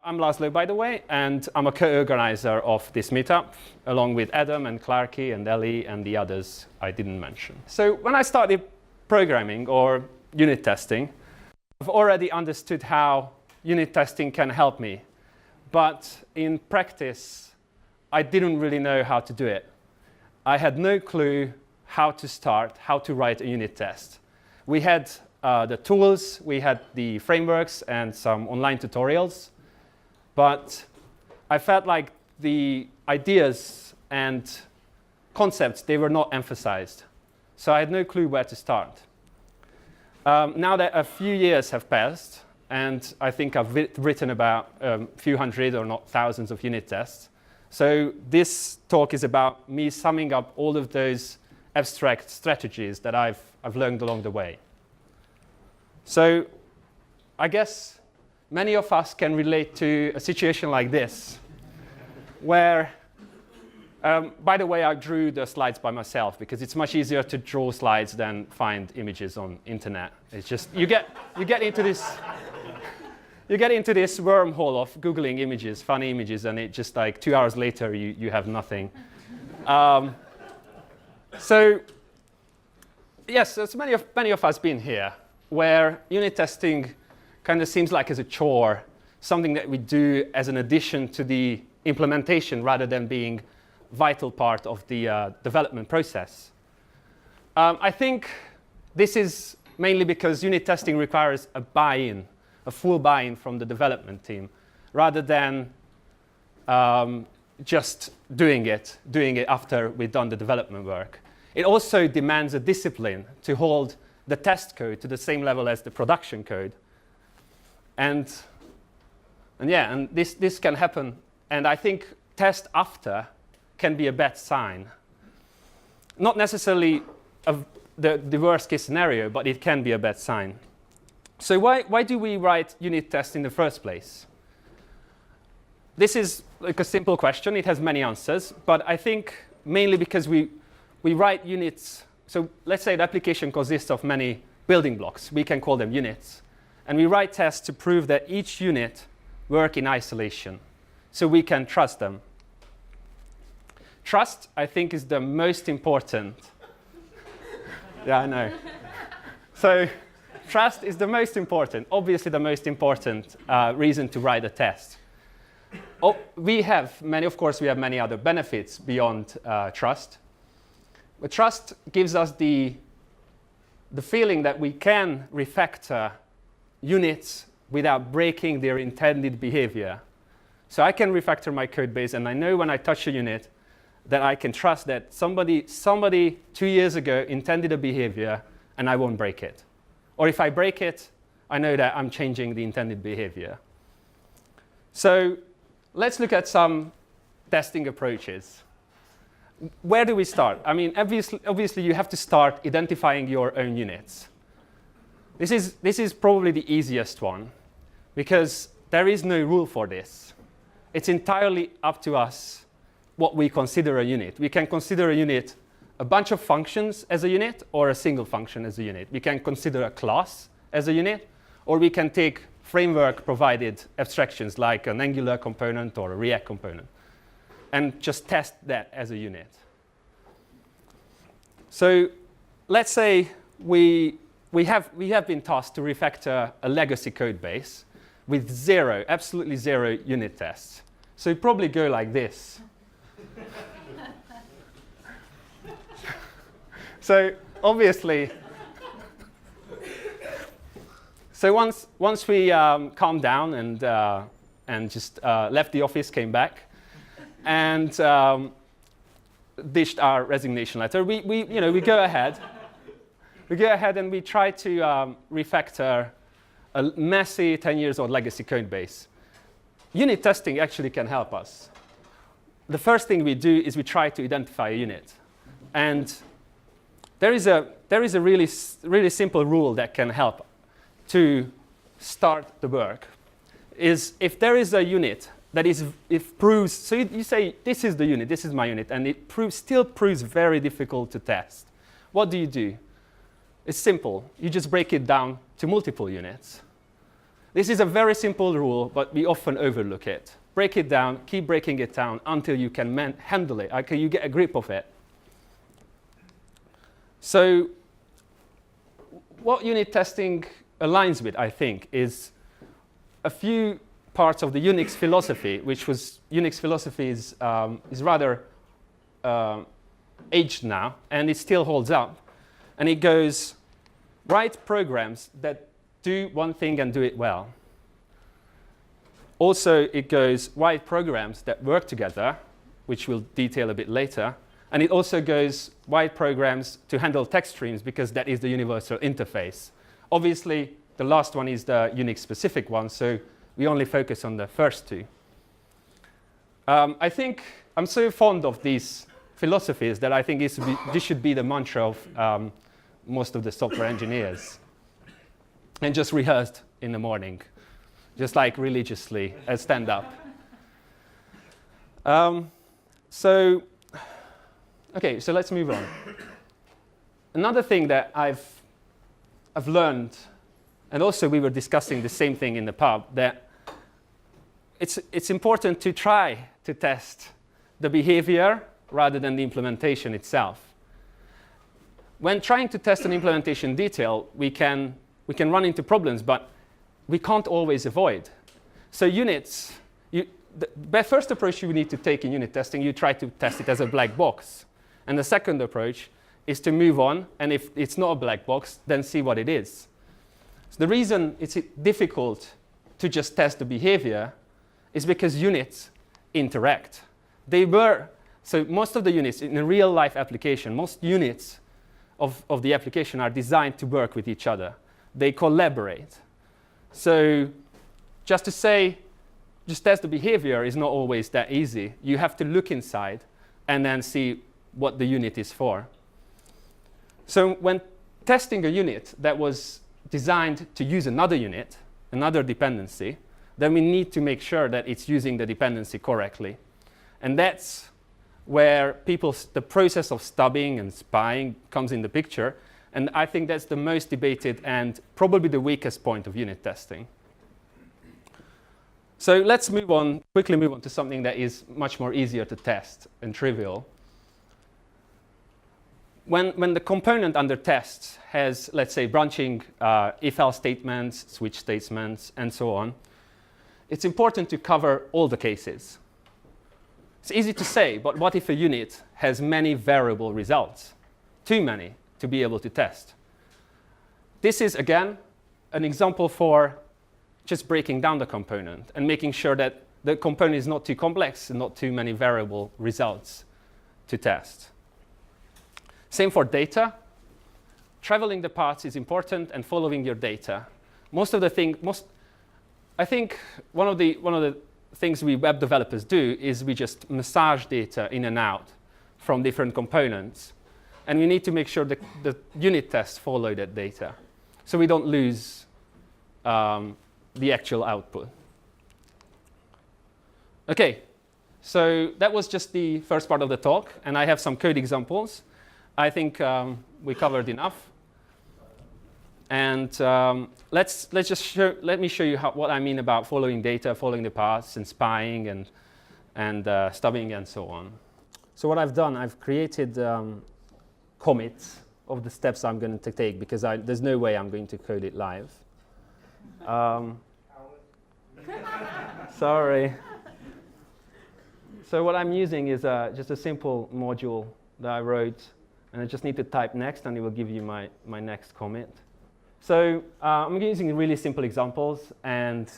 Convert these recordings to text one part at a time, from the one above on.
I'm Laszlo, by the way, and I'm a co-organizer of this meetup, along with Adam and Clarky and Ellie and the others I didn't mention. So when I started programming or unit testing, I've already understood how unit testing can help me. But in practice, I didn't really know how to do it. I had no clue how to start, how to write a unit test. We had the tools, we had the frameworks and some online tutorials. But I felt like the ideas and concepts, they were not emphasized. So I had no clue where to start. Now that a few years have passed, and I think I've written about a few hundred or not thousands of unit tests. So this talk is about me summing up all of those abstract strategies that I've learned along the way. So I guess many of us can relate to a situation like this, where, by the way, I drew the slides by myself because it's much easier to draw slides than find images on internet. It's just you get into this wormhole of Googling images, funny images, and it just like 2 hours later you have nothing. So yes, there's many of us been here where unit testing kind of seems like as a chore, something that we do as an addition to the implementation rather than being a vital part of the development process. I think this is mainly because unit testing requires a buy-in, a full buy-in from the development team, rather than just doing it after we've done the development work. It also demands a discipline to hold the test code to the same level as the production code. And this can happen. And I think test after can be a bad sign. Not necessarily the worst case scenario, but it can be a bad sign. So why do we write unit tests in the first place? This is like a simple question. It has many answers. But I think mainly because we write units. So let's say the application consists of many building blocks. We can call them units. And we write tests to prove that each unit works in isolation, so we can trust them. Trust, I think, is the most important. Yeah, I know. So trust is the most important, obviously the most important reason to write a test. We have many other benefits beyond trust. But trust gives us the feeling that we can refactor units without breaking their intended behavior. So I can refactor my code base, and I know when I touch a unit that I can trust that somebody 2 years ago intended a behavior, and I won't break it. Or if I break it, I know that I'm changing the intended behavior. So let's look at some testing approaches. Where do we start? I mean, obviously you have to start identifying your own units. This is probably the easiest one, because there is no rule for this. It's entirely up to us what we consider a unit. We can consider a unit a bunch of functions as a unit, or a single function as a unit. We can consider a class as a unit, or we can take framework-provided abstractions like an Angular component or a React component, and just test that as a unit. So let's say we have been tasked to refactor a legacy code base with absolutely zero unit tests. So you probably go like this. So obviously, once we calmed down and just left the office, came back, and dished our resignation letter, we go ahead. We go ahead and we try to refactor a messy 10 years old legacy code base. Unit testing actually can help us. The first thing we do is we try to identify a unit. And there is a really simple rule that can help to start the work. Is if there is a unit that proves, so you say, this is the unit, this is my unit, and it still proves very difficult to test. What do? It's simple. You just break it down to multiple units. This is a very simple rule, but we often overlook it. Break it down, keep breaking it down until you can handle it, until you get a grip of it. So what unit testing aligns with, I think, is a few parts of the UNIX philosophy, which was UNIX philosophy is rather aged now, and it still holds up. And it goes, write programs that do one thing and do it well. Also, it goes, write programs that work together, which we'll detail a bit later. And it also goes, write programs to handle text streams, because that is the universal interface. Obviously, the last one is the Unix-specific one, so we only focus on the first two. I think I'm so fond of these philosophies that I think this should be the mantra of most of the software engineers. And just rehearsed in the morning, just like religiously as stand up. Okay, so let's move on. Another thing that I've learned, and also we were discussing the same thing in the pub, that it's important to try to test the behavior rather than the implementation itself. When trying to test an implementation detail, we can run into problems, but we can't always avoid. So units, the first approach you need to take in unit testing, you try to test it as a black box. And the second approach is to move on, and if it's not a black box, then see what it is. So the reason it's difficult to just test the behavior is because units interact. So most of the units in a real life application, most units of the application are designed to work with each other. They collaborate. So just to say, just test the behavior is not always that easy. You have to look inside and then see what the unit is for. So when testing a unit that was designed to use another unit, another dependency, then we need to make sure that it's using the dependency correctly. And that's where the process of stubbing and spying comes in the picture. And I think that's the most debated and probably the weakest point of unit testing. So let's quickly move on to something that is much more easier to test and trivial. When the component under test has, let's say, branching if-else statements, switch statements, and so on, it's important to cover all the cases. It's easy to say, but what if a unit has many variable results? Too many to be able to test. This is, again, an example for just breaking down the component and making sure that the component is not too complex and not too many variable results to test. Same for data. Traveling the paths is important, and following your data. I think one of the things we web developers do is we just massage data in and out from different components. And we need to make sure that the unit tests follow that data, so we don't lose the actual output. OK, so that was just the first part of the talk. And I have some code examples. I think we covered enough. And let me show you what I mean about following data, following the paths, and spying, and stubbing, and so on. So what I've done, I've created commits of the steps I'm going to take, because there's no way I'm going to code it live. Sorry. So what I'm using is just a simple module that I wrote, and I just need to type next, and it will give you my next commit. So I'm using really simple examples, and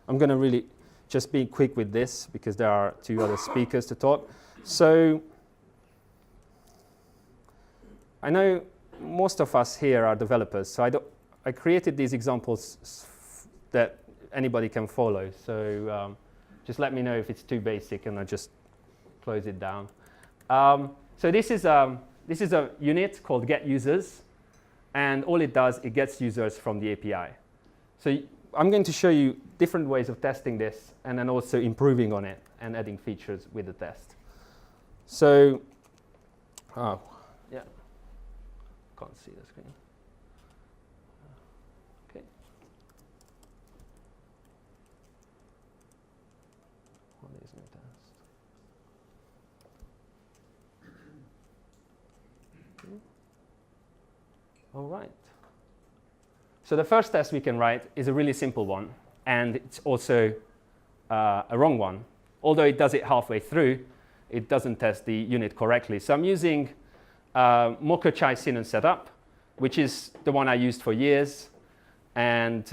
I'm going to really just be quick with this, because there are two other speakers to talk. So I know most of us here are developers, so I created these examples that anybody can follow. So just let me know if it's too basic, and I just close it down. So this is a unit called getUsers, and all it does, it gets users from the API. So I'm going to show you different ways of testing this, and then also improving on it and adding features with the test. So, yeah, can't see the screen. Okay. new test. All right. So the first test we can write is a really simple one, and it's also a wrong one. Although it does it halfway through, it doesn't test the unit correctly. So I'm using Mokochai Sinon setup, which is the one I used for years, and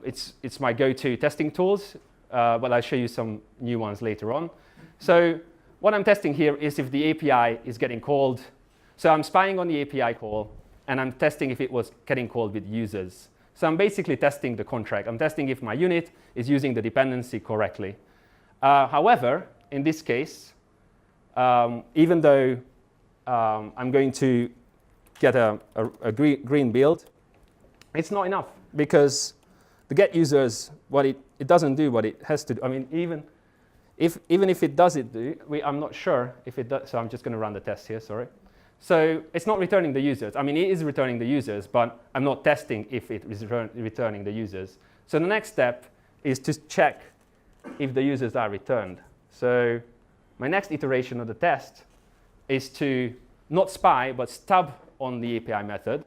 it's my go-to testing tools, but I'll show you some new ones later on. So what I'm testing here is if the API is getting called. So I'm spying on the API call, and I'm testing if it was getting called with users. So I'm basically testing the contract. I'm testing if my unit is using the dependency correctly. However, in this case, even though I'm going to get a green build, it's not enough, because the get users, what it doesn't do what it has to do. I mean, even if it does it do, I'm not sure if it does. So I'm just going to run the test here, sorry. So it's not returning the users. I mean, it is returning the users, but I'm not testing if it is returning the users. So the next step is to check if the users are returned. So my next iteration of the test is to not spy, but stub on the API method,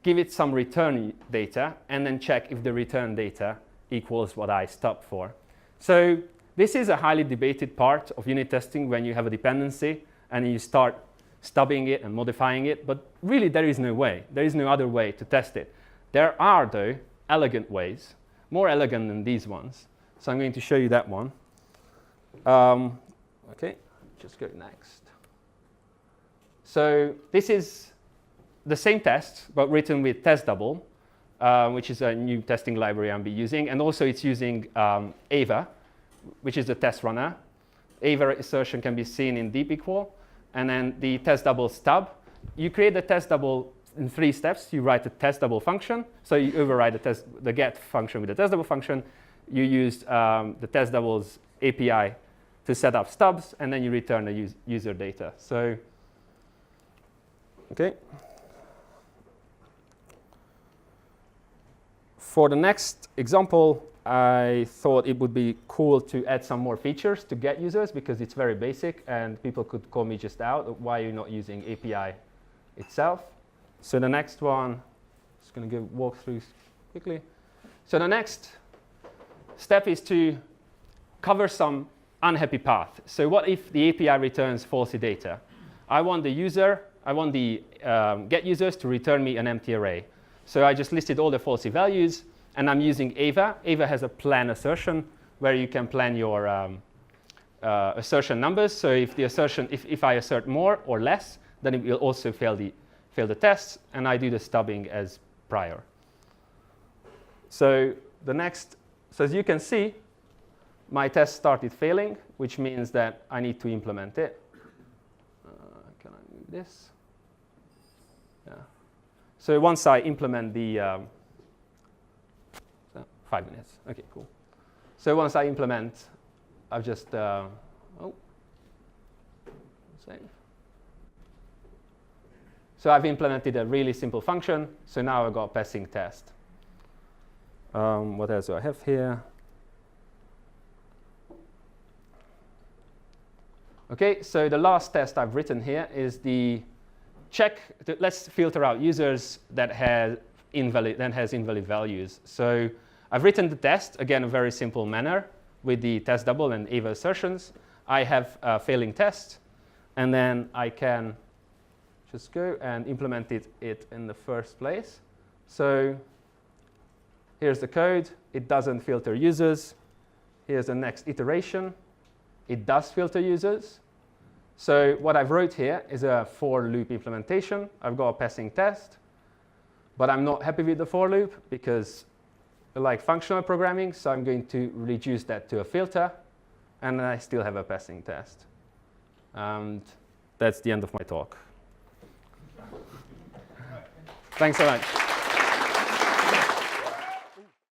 give it some return data, and then check if the return data equals what I stubbed for. So this is a highly debated part of unit testing when you have a dependency and you start stubbing it and modifying it, but really there is no way. There is no other way to test it. There are, though, elegant ways, more elegant than these ones. So I'm going to show you that one. Okay, just go next. So this is the same test, but written with test double, which is a new testing library I'll be using. And also it's using Ava, which is a test runner. Ava assertion can be seen in deep equal. And then the test double stub. You create the test double in 3 steps. You write the test double function. So you override the get function with the test double function. You use the test double's API to set up stubs, and then you return the user data. So, okay. For the next example, I thought it would be cool to add some more features to get users, because it's very basic and people could call me just out, why you're not using API itself. So the next one, just going to walk through quickly. So the next step is to cover some unhappy path. So what if the API returns faulty data? I want the get users to return me an empty array. So I just listed all the faulty values. And I'm using Ava. Ava has a plan assertion where you can plan your assertion numbers. So if the assertion, if I assert more or less, then it will also fail the tests, and I do the stubbing as prior. So the next, so as you can see, my test started failing, which means that I need to implement it. Can I move this? Yeah. So once I implement the 5 minutes. Okay, cool. So once I implement, I've just save. So I've implemented a really simple function. So now I've got a passing test. What else do I have here? Okay, so the last test I've written here is the check. Let's filter out users that has invalid values. So I've written the test, again, a very simple manner with the test double and Ava assertions. I have a failing test, and then I can just go and implement it in the first place. So here's the code. It doesn't filter users. Here's the next iteration. It does filter users. So what I've wrote here is a for loop implementation. I've got a passing test, but I'm not happy with the for loop because I like functional programming, so I'm going to reduce that to a filter, and then I still have a passing test. And that's the end of my talk. Thanks so much.